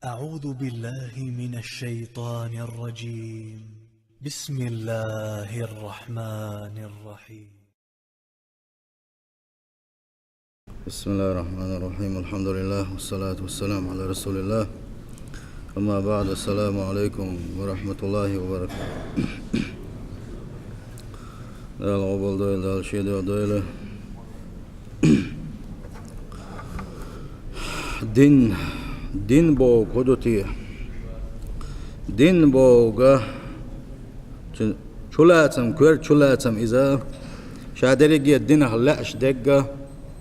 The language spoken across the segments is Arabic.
أعوذ بالله من الشيطان الرجيم. بسم الله الرحمن الرحيم. بسم الله الرحمن الرحيم. الحمد لله والصلاة والسلام على رسول الله. أما بعد، السلام عليكم ورحمة الله وبركاته. دال غبل دويل دال شيدو دويل din Bog hodoti din Boga chulatsam kwer chulatsam iza shaderigi din halash degga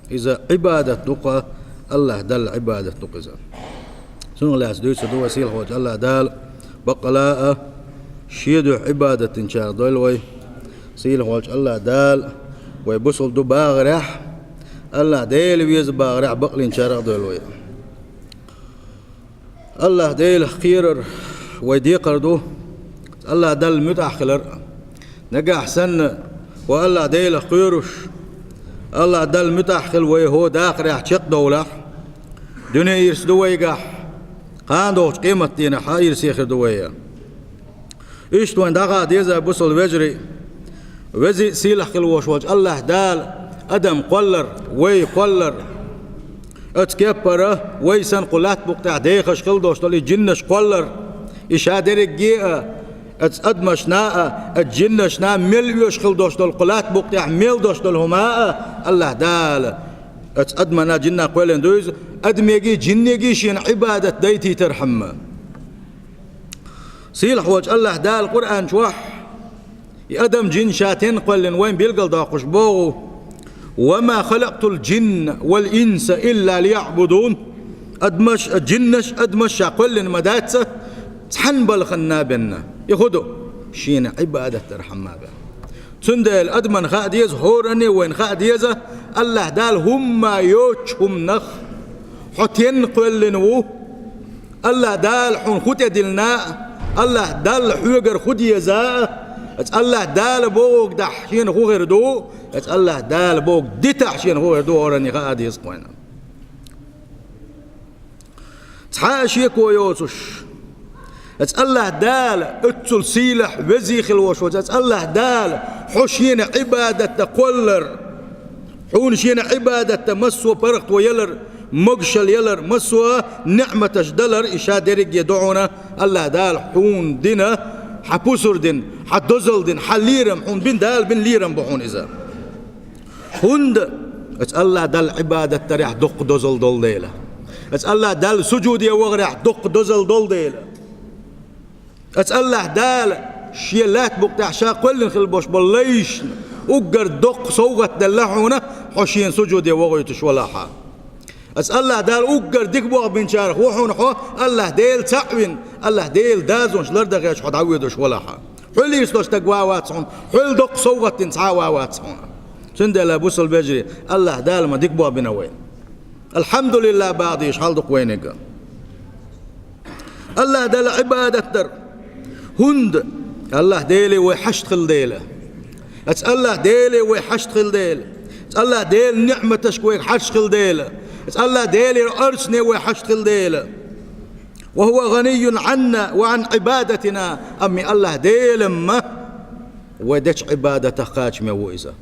iza ibadat duqa Allah dal ibadat duqiza sunu las do so do wasil hoj Allah dal baqala shidu ibadat inchar dolway sil hoj Allah dal way busul do bagrah Allah dal wiz bagrah baqli inchar dolway الله ديل خيرر ويدي قردو الله دل متأخلر نجا أحسن والله ديل خيرش الله دل متأخل ويهو داخل يحشق دولة دنيا يرسدو ويجح قاندوش قيمة دينا حاير سيخر دوية إيش توين داغا ديزا بوصل وجري وزي سيلح خلوش وج الله دال أدم قلر وي قلر اتكبر ويسن قلات بقطع ديخش خلدوش تولي جنش قلر إشادرك جيئة اتأدمشنا الجنشنا مليوش خلدوش تول قلات بقطع ميلدوش تول هماء الله دال اتأدمنا جنة قولين دوز أدميجي جنيجي شين عبادة ديتي ترحم سيلح وجه الله دال القرآن شوح يأدم جن شاتين قولين وين بيلقل داقش بوغو وما خلقت الجن والإنس إلا ليعبدون أدمش الجنش أدمش قل مداتسة تحنبل خنابنا يخدو شين عبادة ترحم بها تندل أدمن خاديز هورني وين خاديز الله دال هم يوشهم نخ حتين قلنو الله دال حن خد دلنا الله دال حيقر خد يزاء الله دال بوق دحشين هو غير دو الله دال بوق دتحشين هو غير دو أوراني غادي يسقونا تحاشيك ويوسش الله دال اتل سيلح وزيخ الوشوش الله دال حشين عبادة قلر حون شين عبادة مسو برقت ويلر مقشل يلر مسو نعمة جدلر إشادرق يدعونا الله دال حون دينا حبوسر دين حدوزل دين حليرم حون بين دال بين ليرم بحون إذا هند الله دال عبادة تريح دق دوزل دول ديلا الله دال سجود يوغريح دق دوزل دول ديلا الله دال شيلات بقتاح شاقل خلبوش بالليش وقر دق صوغت دلحونا حشين سجود يوغريتش ولاحا الله دال أوجر ديك بوغ بن شارخ وحون حو الله ديل تعوين الله ديل دازون شلر دغيش حد عويدوش ولا حا حل يسلوش تقواوات صون حل دق صوغة تنسعاوات صون سندل بوصل بجري الله دال ما ديك بوغ بنا وين الحمد لله بعضيش حال دق وينك الله دال عبادة در هند الله ديلي ويحشت خل ديله الله ديلي ويحشت خل ديله الله ديل نعمة تشكويك حشت خل ديله الله ديلي أرسني وحشتل ديله وهو غني عنا وعن عبادتنا أمي الله ديل ما ودش عبادة خاش مويزة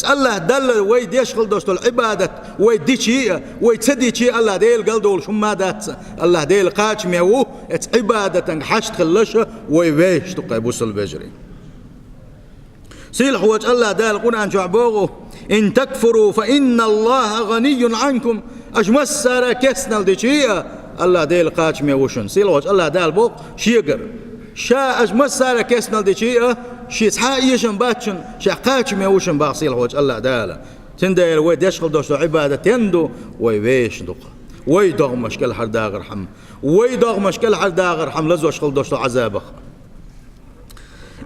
الله دل ويديش خلدوش العبادة ويديشي ويتسديشي الله ديل قلدول شمادات الله ديل خاش مو عبادة حشت خلش ويويش تقيبوس البجري سيل حوج الله دال قرآن شعبوغو إن تكفروا فإن الله غني عنكم أجمس سارة كسنا لديشية الله ديل قاش ميوشن سيل حوج الله دال بوق شيقر شا أجمس سارة كسنا لديشية شي سحا يشن باتشن شا قاش ميوشن باق سيل حوج الله دال تنديل ويد يشغل دوشتو عبادة تندو ويويش دق ويدغ مشكل حرداغر حم ويدغ مشكل حرداغر حم لزو شغل دوشتو عذابخ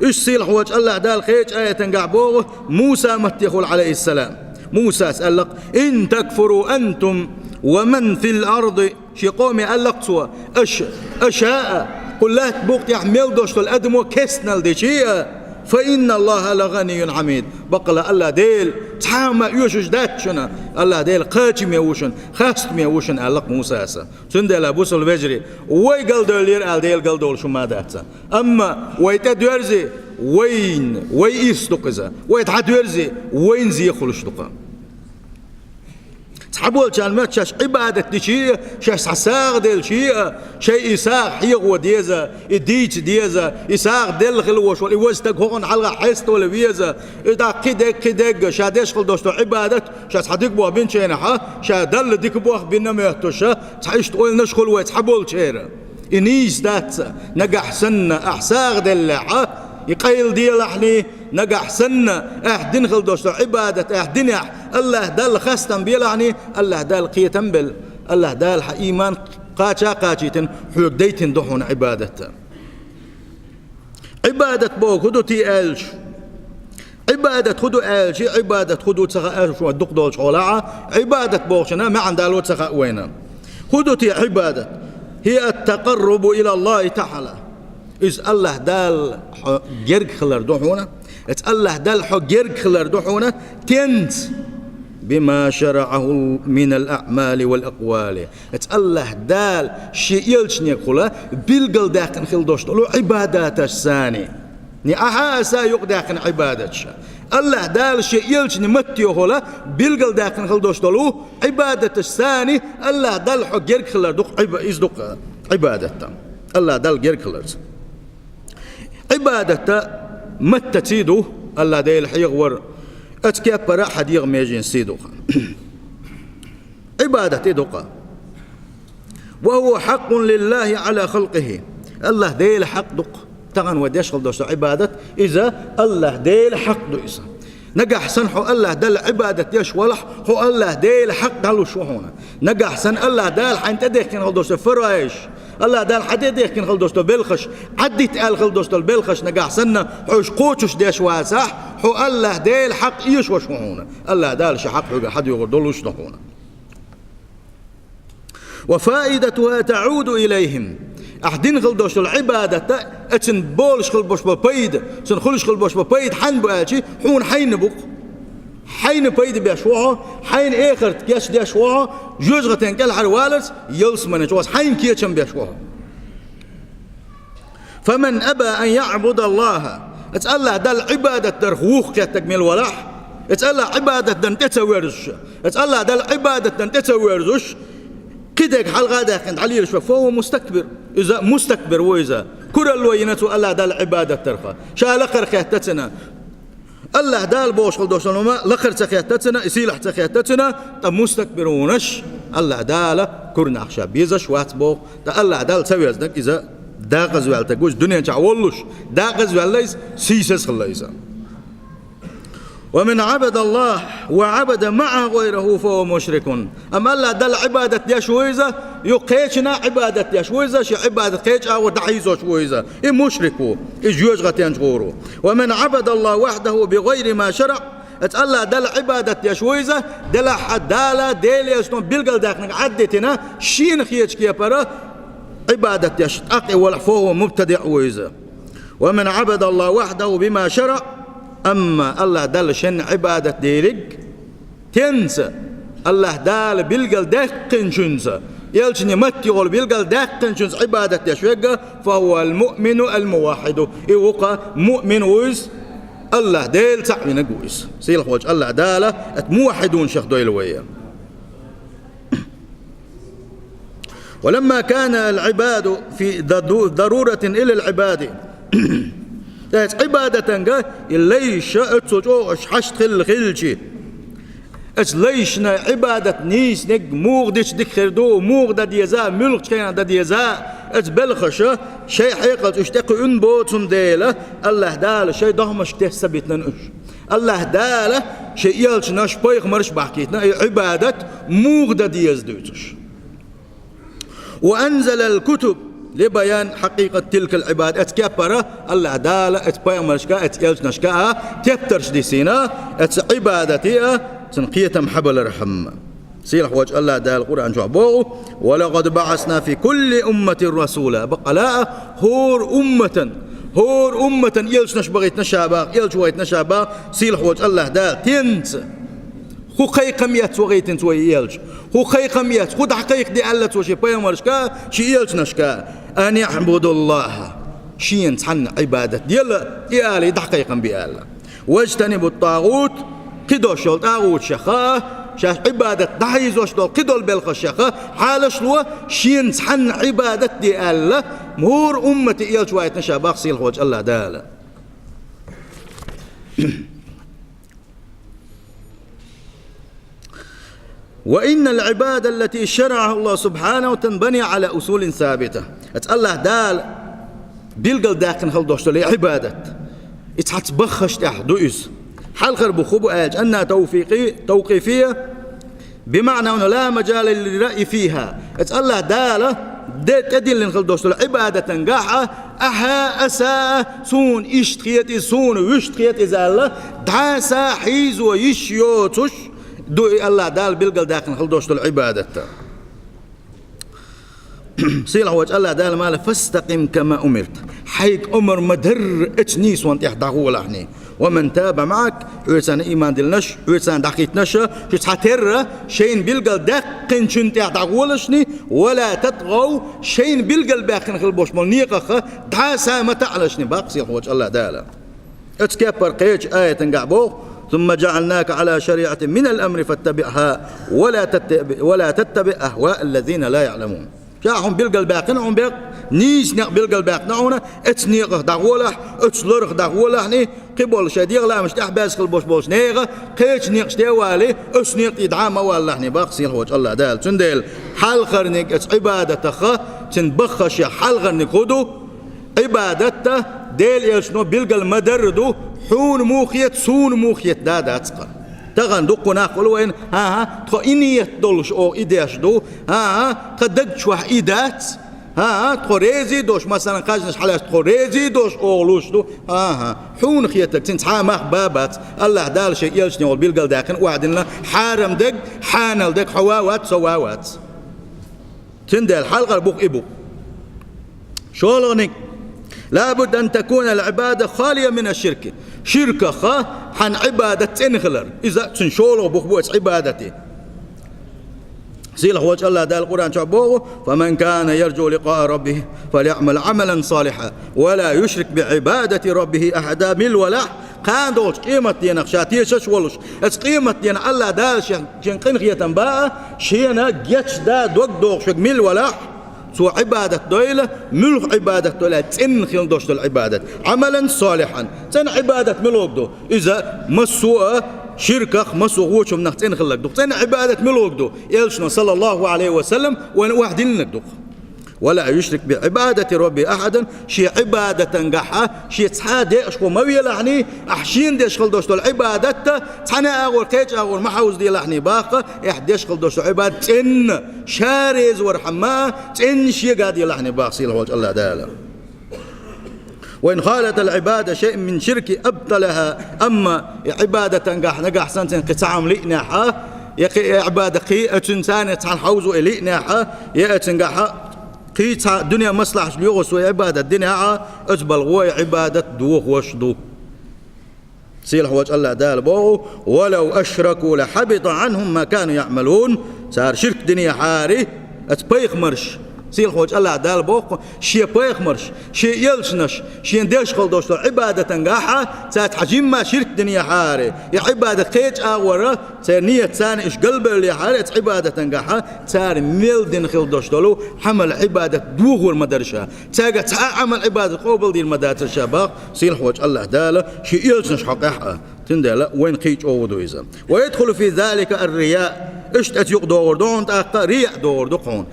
إيش سيل حوج الله دال خيج آية قعبوغه موسى متيخول عليه السلام موسى سألق إن تكفروا أنتم ومن في الأرض شي قومي ألقتوا أشاء قل لا تبوق يحمل دوشتو الأدم وكسنا لديشيء فإن الله لغني حميد بقلا الله ديل تحام يوشش داتشنا الله ديل قاتم يوشن خاست يوشن علق موسى سندل بوس الوجري وي قال دولير ال ديل قال دول شو ما داتsa اما ويتدورزي وين ويستقزا ويتحدورزي وين زي خلشتقا تحبول كان ما شاش عبادة شيء شاش حساق ديل شيء شيء إساق حيق وديزا إديت ديزا إساق ديل خلوش والإوزتك هون حلقة حست ولا بيزا إذا كدق شاديش خل دوستو عبادة شاش حديق بوه بين شينا ها شا دل ديك بوه بينا ميهتوشا تحيش تقول نشخل ويتحبول شيرا إنيس داتسا نقح سنة أحساق ديل ها يقيل ديال احني نقح سنة احدن خل دوستو عبادة احدن الله دال خاستن بيلعني الله دال قيتن بل الله دال ايمان قاچيتن حق ديتن دحون عبادة بو خدو تي الش عبادة خدو الش عبادة خدو تسخا الش ودق دول شولاعة عبادة بوشنا ما عندها تسخا وينا خدو تي عبادة هي التقرب الى الله تعالى إذ الله دال جرق خلر دوحونا الله دال حق جرق خلر دوحونا تنت بما شرعه من الأعمال والأقوال الله دال شيء يلشني خلا بيلقل داخل خل دوشتو لو عبادات الثاني ني أها سايق داخل عبادات الله دال شيء يلشني متيو خلا بيلقل داخل خل دوشتو لو عبادة الثاني الله دال حق جرق خلر دوح عبادة الله دال جرق خلر عبادة متى تسيدو الله دايل حيغور اتكبر أحد يغميجين سيدو عبادة دوقا وهو حق لله على خلقه الله دايل حق دوق تغن وديش خل دوستو عبادة إذا الله دايل حق دو إذا نقح سن حو الله دل عبادة يش ولح حو الله دايل حق دلو شوهونا نقح سن الله دال حين تديك كن خل دوستو فرايش الله دال حديد يحكي خل دوستو بلخش عديت قال خل دوستو البلخش نقع سنة حوش قوتش ديش واسح حو الله ديل حق ايش وش هنا الله دال شحق حق حد يغردلوش هنا وفائدتها تعود إليهم أحدين خل دوستو العبادة اتن بولش خل بوش ببيد سن خلش خل بوش ببيد حن بقالشي حون حين بق حين بيد بيشوها حين اخر تكاش ديشوها جوزغتين كل حروالس يلس من جواز حين كيتشم بيشوها فمن ابى ان يعبد الله اتسأل دل عبادة درخوخ كتكمل ولح اتسأل عبادة دن تتسويرش اتسأل دل عبادة دن تتسويرش كدك حلقة داخل عليه شوف فهو مستكبر اذا مستكبر واذا كل وينته الله دل عبادة ترخى شالقر كهتتنا الله دال بوش خل دوشن ما لخر تخياتتنا يسيلح تخياتتنا طب مستكبرونش الله دال كرنا عشا بيزش واتبو الله دال سوي ازدك اذا داغز والتا جوج دنيا تعولش داغز والليس سيسس خليسا ومن عبد الله وعبد معه غيره فهو مشرك اما الله دل عبادة يشويزه يقيشنا عبادة يشويزه شي عبادة قيش او دعيزو شويزه مشركو يجوج غتين غورو ومن عبد الله وحده بغير ما شرع الله دل عبادة يشويزه دل حداله ديل يسنون بيلقل داخل عدتنا شين خيش كيبره عبادة يشتاق فهو مبتدع ويزه ومن عبد الله وحده بما شرع أما الله دل شن عبادة ديرك تنسى الله دال بيلقل دقن شنسى يلشني متي يقول بيلقل دقن شنسى عبادة يشوق فهو المؤمن الموحد يوقع مؤمن ويز الله ديل تعمين قويس سيل خوج الله دالة موحدون شيخ دويلوية ولما كان العباد في ضرورة إلى العباد عبادة ليش اتسوجو حشت خلشي ليشنا عبادة نيس نك موغ ديش ديك خردو موغ دا ديزا ملك كينا دا ديزا بلخشة شيء حقيقة اشتاق انبوتم ديلا الله دال شيء ضهمش تحسبتنا نش الله دال شيء يلش ناش بايخ مرش بحكيتنا عبادة موغ دا ديز دوتش وأنزل الكتب لبيان حقيقة تلك العباد اتكبر الله دال اتبايا مرشكا اتيلش نشكا تبترش دي سينا عبادتي تنقية محبل رحم سيلح وجه الله دال القرآن جعبوه ولقد بعثنا في كل أمة رسولا بقى لا هور أمة يلش نشبغيت نشابا يلش ويت نشابا سيلح وجه الله دال تنت هو خيقميات وغيتن توي يلج هو خيقميات خد حقيق دي الله توشي بيمرشكا شي يلج نشكا أن يعبدوا الله شين تحن عبادة ديال يالي دحقيقا بيالا واجتنبوا الطاغوت كدوش الطاغوت شخا شاش عبادة دحيزوش دول كدول بالخ شخا حالش لو شين تحن عبادة ديال مهور أمتي يلج وايت نشا باقسي الخوج الله دالا وإن العبادة التي شرعها الله سبحانه تنبني على أصول ثابتة الله دال بيلقل داخل خل دوشتو لي عبادة اتحتبخش تحدو إز حال خربو خبو آج أنها توقيفية بمعنى أنه لا مجال للرأي فيها الله دال تدل خل دوشتو عبادة تنقاحة أها أسا سون إشتخيت سون ويشتخيت إذا الله دعاسا حيز ويشيوتش دو الله دال بيلقل داخل خل دوشتو العبادة سيلا وجه الله دال ماله فاستقم كما أمرت حيك أمر مدر اتنيس وانت يحدقوا لحني ومن تاب معك ويسان إيمان دلنش ويسان دقيت نشا شتحتر شين بيلقل داقن شنت يحدقوا لشني ولا تطغوا شين بيلقل باقن خل بوش ملنيقة دعاسا متعلشني باق سيلا وجه الله دال اتكبر قيج آية تنقعبوه ثم جعلناك على شريعة من الأمر فاتبعها ولا تتبع أهواء الذين لا يعلمون شاهم بيلقى الباقي بيق نيس نق بيلقى الباقي نعونا اتنيق دغولح اتلرخ دغولح ني قبل شديق لا مش تحباس خل بوش نيغه قيش نيق شتيوالي اسنيق يدعام والله ني باقسي الوجه الله دال تندل حلقرنيك عبادته خ تنبخش حلقرنيك خدو عبادته ديل يشنو بيلقى المدردو حون موخيت سون موخيت داداتقا تغن دقنا قول وين ها تخو إنيت دولش أو إيداش دو ها قدق شوح إيدات تخو ريزي دوش مثلا قاجنش حلاش تخو ريزي دوش أولوش دو حون خيتك تنتحا مخ بابات الله دال شيء يلشني أول بيلقل داقن وعدنا حارم دق حانل دق حواوات سواوات تندل حلقة بوق إبو شولغنك لابد أن تكون العبادة خالية من الشرك شركة خا حن عبادة انخلر إذا تنشوله بخبوة عبادتي سيله وجه الله دال القرآن شعبوه فمن كان يرجو لقاء ربه فليعمل عملا صالحا ولا يشرك بعبادة ربه أحدا من ولا كان دوش قيمة دينا خشاتي شش ولش اس قيمة دينا الله دال شنقين خيتن بقى شينا جيتش دا دوك دوش مل ولا سو عبادة دويلة ملك عبادة دويلة تنخل دوشت العبادة عملا صالحا تن عبادة ملوك دو إذا مسوء شركة مسوء غوش منك تنخل لك دو تن عبادة ملوك دو يلشنا صلى الله عليه وسلم واحدين لك دو ولا يشرك بعبادة ربي أحدا شي عبادة نجحها شي تحادي أشكو ما بيلعني أحشين دي أشغل دوشتو العبادة تحنا أقول كيج أقول ما حوز دي لحني باقة إحدي أشغل دوشتو عبادة تن شارز ورحمة تن شي قاد يلحني باقة سيله وجه الله دالا وإن خالت العبادة شيء من شرك أبطلها أما عبادة نجح سنتين قطعهم لئناحا يا عبادة قي أتنسان تحن حوزو إلئناحا يا أتنجحها قيتها دنيا مصلحة ليغس وعبادة الدنيا أجبل غوي عبادة دوخ وشدو سيله وجه الله دال بو ولو أشركوا لحبط عنهم ما كانوا يعملون صار شرك دنيا حاري أتبيخ مرش سيل خوج الله دال بوق شي بيخ مرش شي يلشنش شي نديش خل دوشتو عبادة نجاحة سات حجيم ما شرك دنيا حاري يا عبادة قيج أورا سير نية ثاني إيش قلب اللي حاري عبادة نجاحة سار ميلدن خل دوشتو حمل عبادة دوغ المدرسة تاجا عمل عبادة قبل دي المدارس الشباب سيل خوج الله دال شي يلشنش حقها تندلا وين قيج أودو إذا ويدخل في ذلك الرياء إيش يقدور دون تأقى رياء دور دقون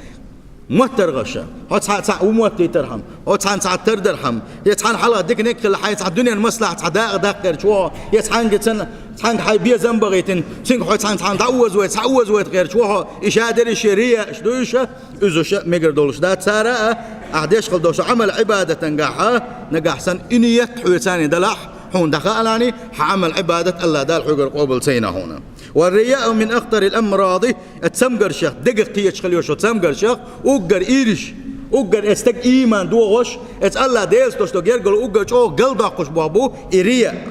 موتر غشة هات وموتي ترحم هات تردرحم يتحن حلا ديك نك اللي حيت الدنيا المصلحة تداق داقر شو يتحن جتن تحن حي بيا زنبغيتن سين حيت تحن تعوز ويتعوز ويتغير شو إيش هادر الشريعة إيش دويش إذا شيء مقدر دولش ده سارة أحدش خل دوش عمل عبادة نجاح سن إنيت حويتاني دلح حون دخلاني حعمل عبادة الله دال حجر قبل سينا هنا والرياء من أخطر الأمراض تسمجر شيخ دقيق تيجي خليه شو تسمجر شيخ وقر إيرش وقر استك إيمان دوغش الله ديلس توش تغير قال وقر شو قلدا قش بابو إرياء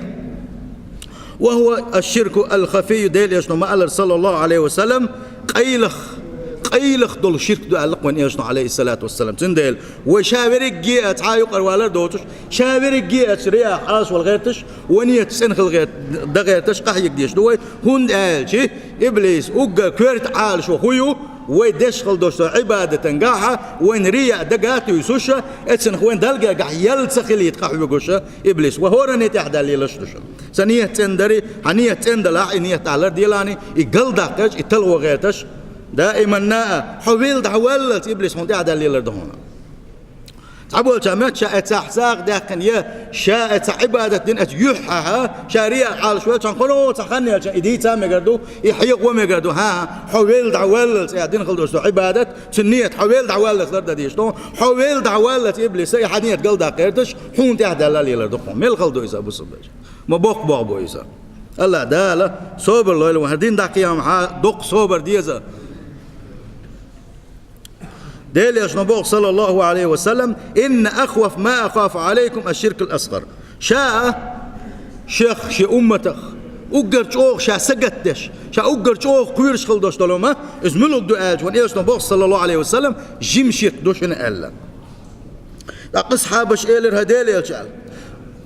وهو الشرك الخفي ديل يشنو ما قال صلى الله عليه وسلم قيلخ دول شرك دو علق وان يشنو عليه الصلاة والسلام تنديل وشاورك جيئت عايق الوالر دوتش شاورك جيئت رياح عاص والغيرتش ونيت سنخ الغيرت دا غيرتش قحيك ديش دوي هون قالشي إبليس وقا كويرت عالش وخيو ويدشخل دوش عبادة نقاحة وين ريا دقات يسوشا اتسنخ وين دلقا قح يلتسخليت قح يقوشا إبليس وهورا تحدى اللي لشتوشا سنية تندري حنية تندلا إنية تعالر ديلاني يقل داقش يتلو غيرتش دائما ناء حويل دعوالت إبليس هون تحدى اللي لردهونا تعبول جامعات شاءت ساحساق داقن يا شاءت عبادة دين يحها شاريا حال شوية تنقلوا تخني إديتا مقردو يحيق ومقردو ها حويل دعوالت يا دين خلدوستو عبادة سنية حويل دعوالت لرد ديشتو حويل دعوالت إبليس يا حنية قل داقيرتش هون تحدى اللي لردهون ميل خلدو إيسا بو صباج ما بوق بو إيسا الله دالا صوبر لويل وهردين داقيام دق صوبر ديزا ديل يشنبوه صلى الله عليه وسلم إن أخوف ما أخاف عليكم الشرك الأصغر شاء شيخ شي أمتخ أقر شوخ شا سقتش شا أقر شوخ كويرش خلدوش دلوما اسملوك دو آج وان يشنبوه صلى الله عليه وسلم جيم شرك دوشن ألا أقص حابش إيلر هديل يلشال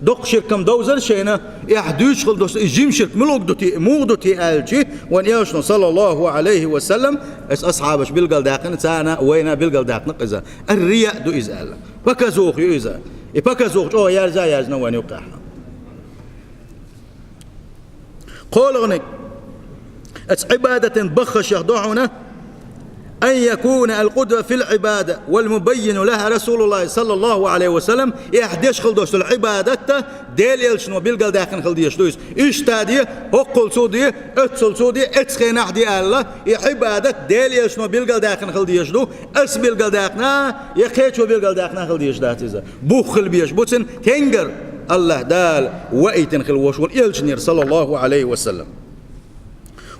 دق شركم دوزر شينا يحدوش خلدوش جيم شرك ملوك دوتي موغدوتي آلجي وان يشنو صلى الله عليه وسلم اس أصحابش بالقل داقن تانا وينا بالقل داقن قزا الرياء دو إزالا فكزوخ يؤذا فكزوخ أوه يارزا يارزنا وان يوقعها قول غنك اس عبادة بخش يخضعنا أن يكون القدوة في العبادة والمبين لها رسول الله صلى الله عليه وسلم يحدش خلدوش العبادة ديل يلشنو بالقل داخن خلديش دويس اشتادية هقل سودية اتسل سودية اتسخين احدي الله عبادة ديل يلشنو بالقل داخن خلديش دو اس بالقل داخنا يخيشو بالقل داخنا خلديش داتيزا بوخل بيش بوتن تنقر الله دال وإيتن خلوشون يلشنير صلى الله عليه وسلم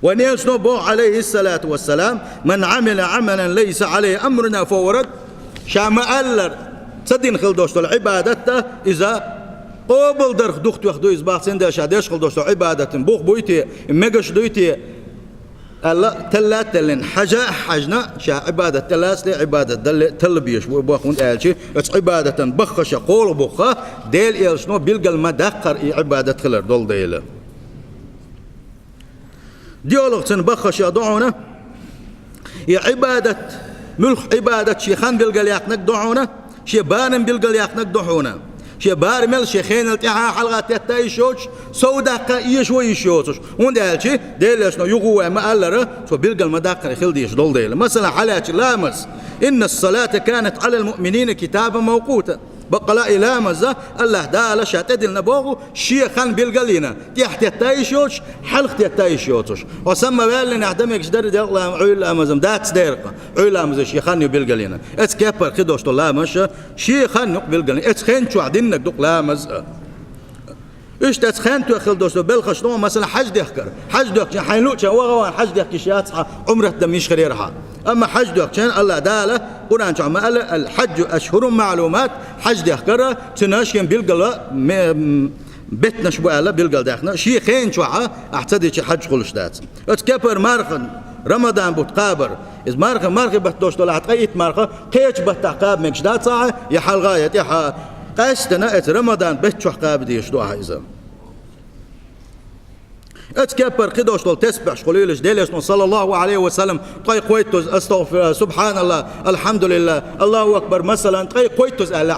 ونيلشنو بو عليه الصلاة والسلام من عمل عملا ليس عليه أمرنا فورد شام ألر تدين خلدوش العبادة إذا قبل درخ دخت وخدو إزباق سنده شاديش خلدوش عبادة بوخ بويتي مجش دويتي الله تلات تلين حجنا شا عبادة تلاس لي عبادة تلبيش بوخون آلشي اتس عبادة بخش قول بوخا ديل إلشنو بيلقى المدقر عبادة خلر دول ديله ديالوغ تنبخش يضعونا يا عبادة ملخ عبادة شيخان بالقلياق نقدعونا شي بارم بالقلياق نقدعونا شي بارمل شيخين التحا حلقات يتايشوش سودا قايش ويشوش وندالشي ديل شنو يغوا ما ألره سو بالقل مداقر خلديش دول ديل مثلا حالات لامس إن الصلاة كانت على المؤمنين كتابا موقوتا بقى لا إلامزة الله دالا شاتدل نبوغو شيخان بالقلينا تحت يتايشوش حلقت يتايشوش وسمى بالنا نعدمك جدر دي الله عيل أمزم دات ديرقة عيل أمزة شيخان بالقلينا اتكبر خدوش طلامش شيخان بالقلينا اتخين شو عدينك دوق لامزة إيش تتخين تأخذ دوستو بالخشنو مثلا حج ديخكر حج ديخكر حيلوش وغوان حج ديخكر شياتصحى عمره دميش خريرها أما حج ديخكر الله داله قرآن شعما قال الحج أشهر معلومات حج ديخكر تناشين بالقلا بيتنا شبوالا بالقل داخنا شي خين شوعة اعتدي شي حج خلش دات اتكبر مارخن رمضان بتقابر إذ مارخ بتدوش طلعت قيت مارخ قيتش بتعقاب مكش دات ساعة يحل غاية يحل قاستنا ات رمضان بتشوح قابدي يشدوها إذا اتكبر قدوش طول تسبح شقوليلش ديلش صلى الله عليه وسلم طي قويتوز استغفر سبحان الله الحمد لله الله اكبر مثلا طي قويتوز الا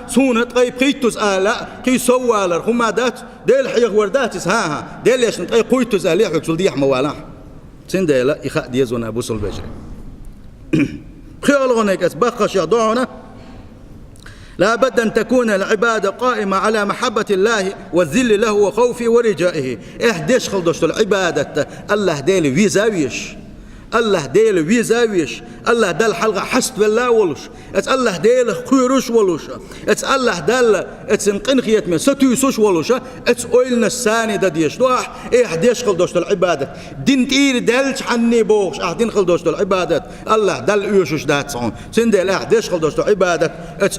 سونه طي قيتوز الا قي سوالر هما دات ديل حيغ ورداتس ديلش طي قويتوز الا حكسل ديح موالاح سين ديلا يخ ديزون ابو سلبجري خيالغنك اسبخش يضعنا لا بد أن تكون العبادة قائمة على محبة الله والذل له وخوفه ورجائه إحديش خلدوش العبادة الله ديلي ويزاويش الله ديل ويزاويش الله دل حلقة حست بالله ولش الله ديل خيرش ولش الله دل انقن خيت من ستوسش ولش اويلنا الثاني ديش دوح ديش خل دوشت العبادة دين تير دلش عني بوش دين خل دوشت العبادة الله دل يوشش دات صون سندل ديش خل دوشت عبادة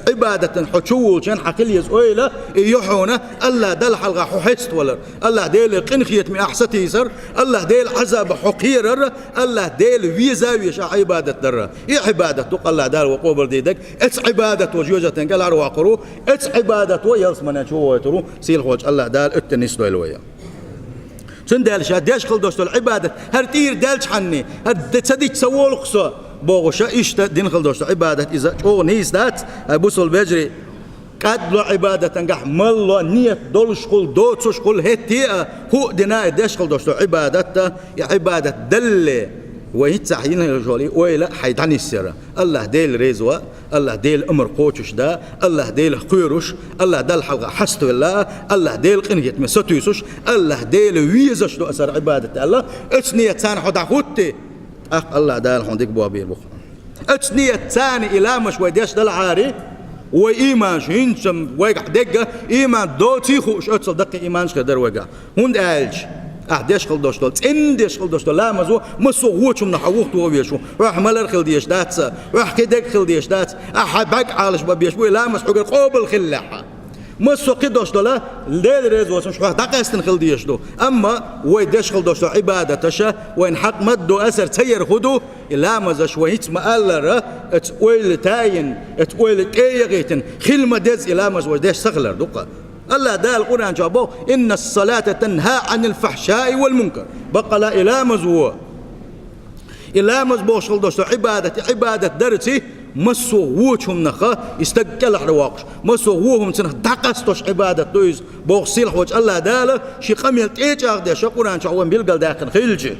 عبادة حشول شان حقليز اويله يحونا الله دل حلقة حست ولا الله ديل قن خيت من احستي سر الله ديل عذاب حقير الله ديل ويزاويش عبادة درة عبادة الله دال وقوبل ديدك عبادة وجوجة قال عرواقرو عبادة ويلس من شو يترو سيل خوج الله دال التنس دويلويا سندال شاديش خل دوست العبادة هرتير دالش حني هر تصديق سوول قصة بوغشا إيش دين خل دوست عبادة إذا أو نيس دات بوصل بجري قد لا عبادة تنجح ملا نية دول شغل دوت شغل هتيا هو دنا داش خل دوست عبادة يا عبادة دل ويتسحين الجولي ويلا حيدعني السر الله ديل رزوا الله ديل أمر قوتش دا الله ديل خيرش الله دل حلقة حست الله الله ديل قنيت من ستوسش الله ديل ويزش دو أسر عبادة الله أتنية ثاني حدا خوتي الله دال هنديك بوابير بخ أتنية ثاني إلى مش ويدش دل عاري وإيمان شينشم ويقع دقة إيمان دوتي خوش أتصل دقة إيمان شقدر ويقع هند ألج ديش خل دوشتول ديش خل دوشتول لا مزو مسو غوتشم نحوقت وبيشو راح ملر خل ديش داتس راح كدك خل ديش داتس بق عالش ببيش بو لا مس حقر قوبل خلها مسو قدوشتول ليل ريز وسم شو دقستن خل ديش دو اما وي ديش خل دوشتول عباده تشا وين حق مدو اثر تير خدو لا مز شويت مالر اتويل تاين اتويل قيغيتن خلمه دز لا مز وديش صغلر دقه الله دا القرآن جابوه إن الصلاة تنهى عن الفحشاء والمنكر بقى لا إلا مزوه إلا مزبوش خلدوش عبادة درسي مسو ووشهم نخا يستقل حرواقش مسو ووهم سنخ دقستوش عبادة دويز بوغ سيلح وجه الله داله شي قميل تيج أغدي شا قرآن شعوان بيلقل داخل خيلجي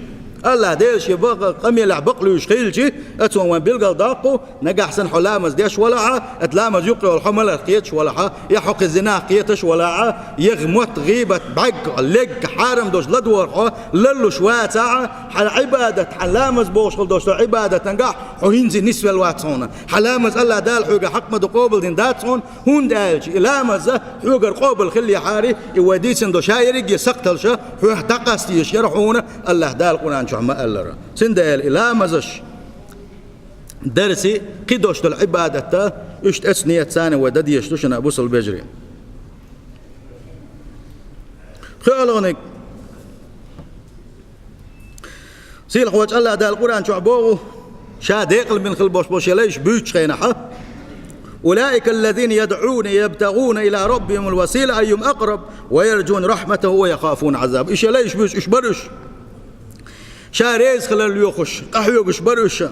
الله ديل شي بقى قميل عبقلوش خيلجي اتوان وين بيلقل داقو نقع سن حلامز ديش ولعا اتلامز يقرأ الحمل القيتش ولعا يحق الزنا قيتش ولعا يغمت غيبة بق لق حارم دوش لدور للو شوات ساعة عبادة حلامز بوش خلدوش عبادة تنقع وهنزي نسوى الواتسون حلامز الله دال حوق حق مدو قوبل دين داتسون هون دالش إلامز حوق القوبل خلي حاري يوديسن دو شايرق يسقتلش حوق تقاستيش يرحون الله دال قرآن ما ألرا سندال إلى مزش درسي كدوشت العبادة إشت أسنية ثانية ودد يشتوشنا أبوس البجري خيالونك سيل خوات الله دا القرآن شعبوه شاديق من خلبوش بوش يليش بيوش خينحة أولئك الذين يدعون يبتغون إلى ربهم الوسيلة أيهم أقرب ويرجون رحمته ويخافون عذاب إيش يليش بيوش إيش برش شاريز خلال اليوخش أحيوغش برش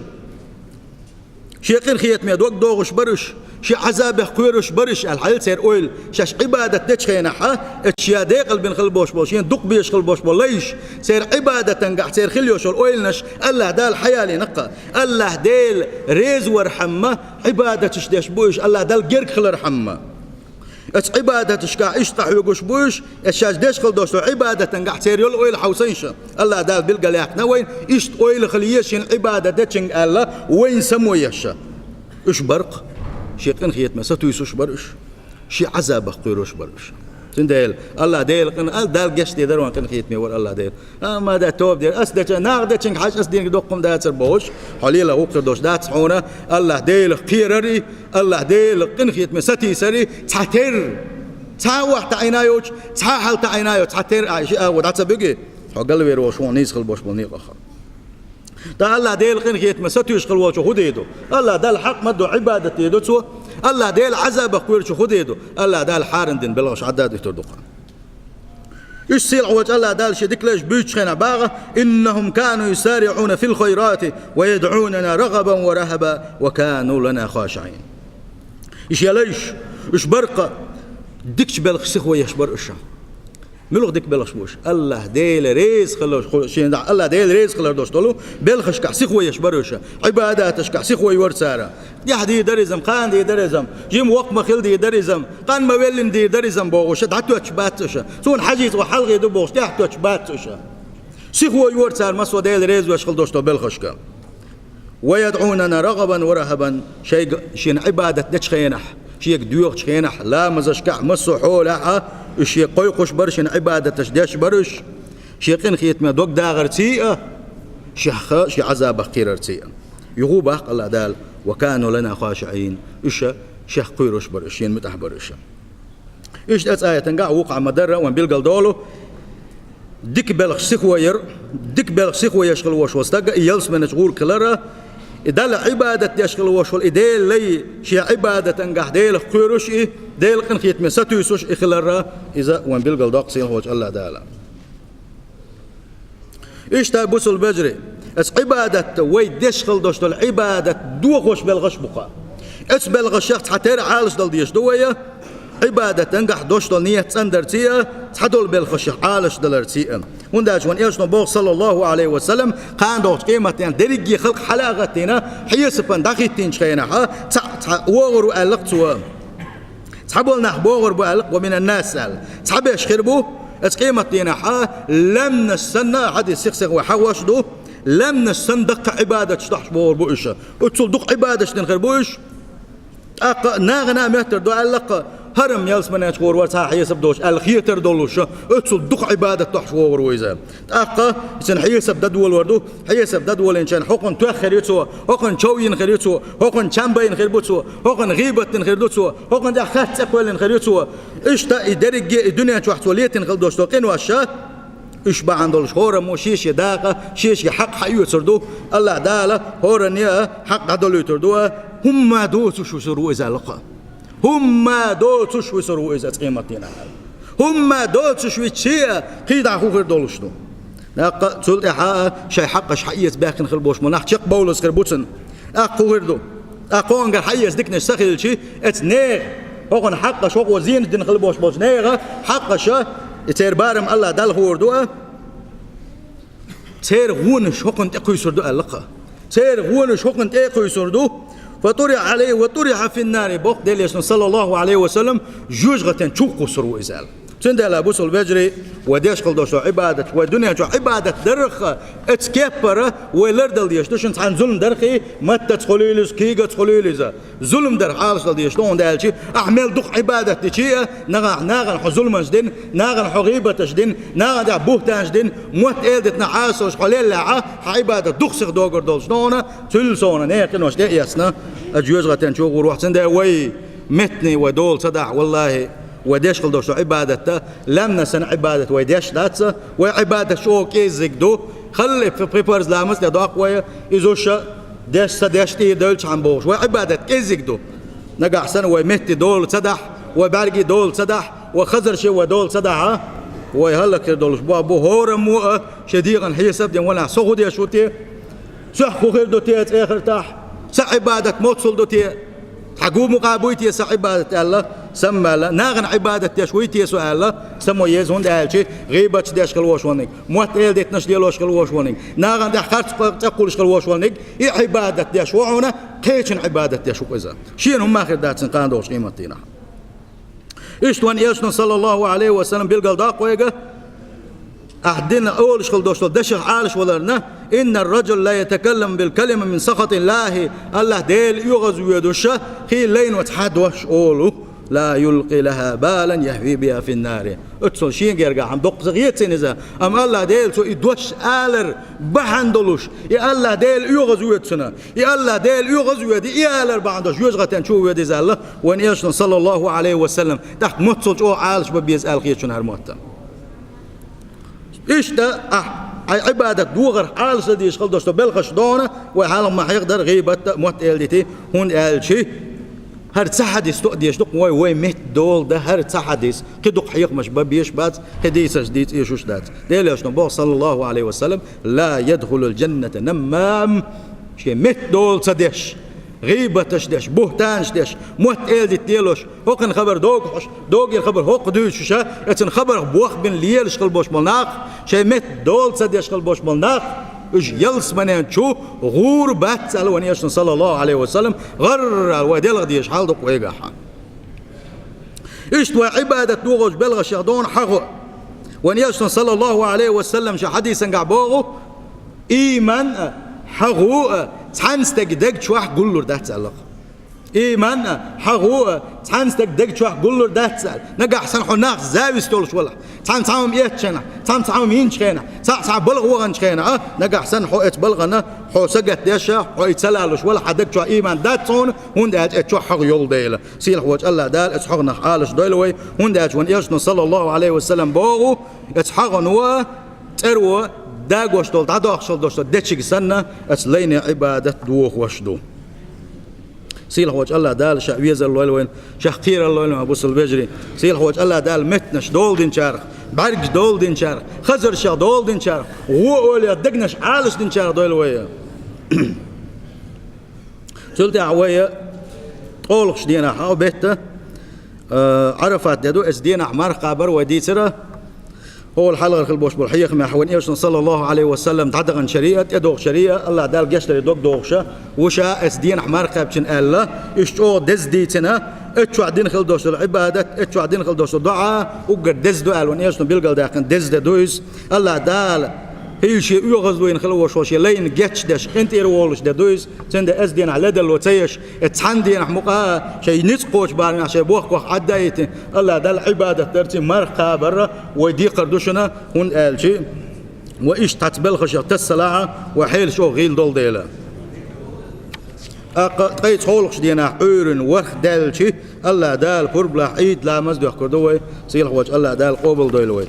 شي قين خيت ميد وقت دوغش برش شي عذاب قويرش برش الحيل سير اويل شاش عبادة تشخينحا اتشيا ديقل بين خلبوش بوشين دق بيش خلبوش بوليش سير عبادة تنقع سير خليوش الاويل نش الله دال حيالي نقا الله ديل ريز ورحمة عبادة تشديش بوش الله دال قرق خل رحمة ات عبادة تشكا اشتح يقوش بوش الشاش ديش خل دوشتو عبادة تنقع سير يول اويل حوسينشا الله دال بلقى لياقنا وين اشت اويل خليشين عبادة دتشنق الله وين سمو يشا اش برق شي قن خيت ما ستويسوش برش شي عذاب قيروش برش سنديل الله ديل قن دال قش دي دروان قن خيت مي ور الله ديل ما دا توب ديل اسدك ناغ دتشنق حاج اسدين دوقم دا تربوش حليله وقر دوش دات حونه الله ديل قيرري الله ديل قن خيت ما ستي سري تحتر تاوح تعينايوش تحال تعينايو تحتر عايش ودات بيجي حقل ويروش ونيس خلبوش بني اخر تا الله ديل قن خيت ما ستويش خلوش خديدو الله دال حق مدو عبادة يدو الله ديل عذاب قويرش خديدو الله دال حارندن بلغش عداد يتردقا إيش سيل عوج الله دال شدك ليش بيتش خينا باغة إنهم كانوا يسارعون في الخيرات ويدعوننا رغبا ورهبا وكانوا لنا خاشعين إيش يليش إيش برقة ديكش بلغسخ ويشبر إشا ملوك ديك بلغش بوش الله ديل ريز خلوش شين دع الله ديل ريز خلوش دوستلو بلغش كعسيخ ويشبروشا عباداتش كعسيخ ويورسارا يحدي درزم قان دي درزم جيم وقت مخيل دي درزم قان مويلن دي درزم بوغش دعتو اتشباتشا سون حجيز وحلغي دو بوغش تحتو اتشباتشا سيخ ويورسار مسو ديل ريز ويشخل دوستو بلغش كا ويدعوننا رغبا ورهبا شين عبادة دشخينح شيك ديوخ شخينح لا مزشكع مسحو لها شي قيقش برش عبادة تشداش برش شيقين خيت ما دوك داغر تيئة شي عذاب خير تيئة يغوب الله دال وكانوا لنا خاشعين شيخ قيرش برش شين متح برش إيش آية تنقع وقع مدرة وان بيلقل دولو ديك بلغ سيخوير يشغل وش وستقى يلس من شغول كلره إدال عبادة يشغل وش والإدال لي شي عبادة انقح ديل قيرش ديل قن خيت من ستو يسوش إخلره إذا وان بيلقل داق سين هوش الله دالا إيش تابوس البجري اس عبادة ويد يشغل دوشتو العبادة دوغوش بلغش بقى اس بلغش حتى عالش دل ديش دوية عبادة تنجح دوشتو نية تندرتية تحدول بالخش عالش دلرتية ونداج وان إيش نبوغ صلى الله عليه وسلم قان دوش قيمة دريجي خلق حلاغتنا حيسبان داخيتين شخينا وغر وقالقتوا تحبولنا بوغر بوغر ومن الناس تحب يشخربو اس قيمتنا لم نستنى حد يسخسخ وحوش دو لم نستنى دق عبادة تشتحش بوغر بوئش اتسول دق عبادة تنخر بوئش ناغنا مهتر دو ألق هرم يلس من يشغور ورساح يسب دوش الخيتر دولوش اتسل دق عبادة تحش وور ويزا أقا سن حيسب ددول وردو حيسب ددول إن كان حقن تأخر يتسوى حقن شوين خير يتسوى حقن شامبين خير بتسوى حقن غيبة خير بتسوى حقن دخات سكوال خير يتسوى إيش تا يدرج الدنيا شو حتوليت خل دوش توقين واشا إيش بعند الشهورة مو شيش يداقة شيش حق حيو تردو الله داله هورنيا حق هدول يتردوه هم دوس شو سروا إذا لقى هم دوس شو سروا إذا قيمتنا هم دوس شو شيء قيد عخو غير دولشتو ناق سلط حق شيء حقش حيز باكن خلبوش مناخ شق بولس خربوتن أقو غير دو أقو أنجر حيز ديك نستخدم شيء اتنير هون حقش هو زين دين خلبوش بوش نيرة حقش يتير بارم الله دال غور دو تير غونش هون تقوي سردو اللقى تير غونش هون تقوي سردو فطرح عليه وطرح في النار بوق ديل صلى الله عليه وسلم جوجغة شوق سرو إزال تندل أبو البجري وديش قلدوش عبادة ودنيا جو عبادة درخ اتكبر ولردل ديش دوشن عن ظلم درخي متى تخليلز كيغا تخليلز ظلم درخ عالش ديش دون دالشي أعمل دق عبادة تشيء نغن حظلم جدين نغن حغيبة جدين نغن دع بوهتان جدين موت إيدت نعاسوش قليل لعا عبادة دق سخ دوغر دولش دونه تلسونا نيقن وش ديسنا أجوزغة شوق وروح تندل وي متني ودول صدع والله وديش قلدوش عبادته لم نسن عبادة وديش داتسا وعبادة شو كيزك دو خلي في بريبرز لامس لدو أقوى إزوش ديش سديش تي دولش عن بوش وعبادة كيزك دو نقع سنة ومهتي دول صدح وبارقي دول صدح وخزر شي ودول صدح ويهلك دولش بو هورم مو شديقا حيسب دين ولا سوغو دي شو تي سحقو غير دو تي اخر تاح سعبادة موتصل دو تي حقو مقابويتي سعبادة الله سمى ناغن عبادة تشويتي سؤال سمو يزون دالشي غيبة داش كلوشونيك موت إل ديت نش ديالوش كلوشونيك ناغن دخرت تقولش كلوشونيك إيه عبادة داش وعونا كيتشن عبادة داش وكذا شين هم آخر دات سنقان دوش قيمتنا إيش يشن صلى الله عليه وسلم بالقل داق ويقى أحدنا أول شغل دوش دشخ عالش ولرنا إن الرجل لا يتكلم بالكلمة من سخط الله الله ديل يغزو يدوشه خي لين وتحد وش أولو لا يلقي لها بالا يهوي بها في النار اتصل شين جرجع عم دق زغيتين إذا أم الله ديل سو يدوش آلر بحندلوش يا الله ديل يغزو يدسنا يا الله ديل يغزو يدي يا آلر بحندوش يزغتين شو يدي زالله وان يشن صلى الله عليه وسلم تحت متصل شو عالش ببيز آل شن هرموتا إيش ده عبادة دوغر عالش دي يشغل دوستو بلغش دونه وحالهم ما حيقدر غيبة موت إلديتي هون آل شي هر تحديث تقديش دق وي مت دول ده هر تحديث كدق حيق مش ببيش بعد حديث جديد ايش دات ليش نبو صلى الله عليه وسلم لا يدخل الجنة نمام شي مت دول صديش غيبة تشدش بهتان شدش موت إلدي تيلوش هوكن خبر دوغ الخبر هوك دوش شا اتن خبر بوخ بن ليل شغل بوش ملناق شي مت دول صديش شغل بوش ملناق إيش يلس منين شو غور بات سألوا نيشن صلى الله عليه وسلم غر وديل غديش حال دق ويجاحا إيش عبادة دوغش بلغش يهدون حقو ونيشن صلى الله عليه وسلم شو حديثا قعبوغو إيمان حقو تحنستك دق شوح قلور ده تسألق إيمان حقوق تحنستك دق شوح قلور ده تسأل نجا حسن حناق زاوي ستولش ولا تحن تعاهم يتشنا تحن تعاهم ينشخنا صح بلغ وغنشخنا نجا حسن حو اتبلغنا حو سجت يشا حو يتسلالش ولا حدك شو إيمان ده تون هون ده اتشو حق يول ديلا سيل حوج الله دال اتحقنا حالش ديلوي هون ده ون يشنا صلى الله عليه وسلم بوغو اتحقنا تروى داغوش دول تداخل دوش دتشي سنة اتلين عبادة دوخ وشدو سيل حوج الله دال شعويز الله وين شخير الله وين ابو البجري سيل حوج الله دال متنش دول دين شارخ برج دول دين شارخ خزر شا دول دين شارخ وولي دقنش عالش دين شارخ دول ويا سلت عويا طولخش دينا حاو بيته عرفت ددو اس دينا حمار قابر وديتره هو الحلقة البوش بالحيخ ما حوين إيش صلى الله عليه وسلم تعتقن شريعة يدوغ شريعة الله دال جشل يدوغ دوغشة وشا اسدين حمار قابشن الله إشتو دز ديتنا اتشو عدين خل دوش العبادة اتشو عدين خل دوش الدعاء وقد دز دو الون إيش بيلقى داخن دز دوز الله دال هي شيء يغزوين خلوش وشي لين جتش دش انت يرولش دوز تند اسدين على دل وتيش اتحندين حمقا شيء نسقوش بارنا شيء بوخ عدايت الله دال عبادة ترتي مرقا برا ودي قردوشنا هون قال شيء وايش تتبلخش تسلاعه وحيل شو غيل دول ديلا قيت حولخش دينا حورن ورخ دالشي الله دال قرب لا عيد لا مزدو قردوي سيل حوج الله دال قوبل دويلوي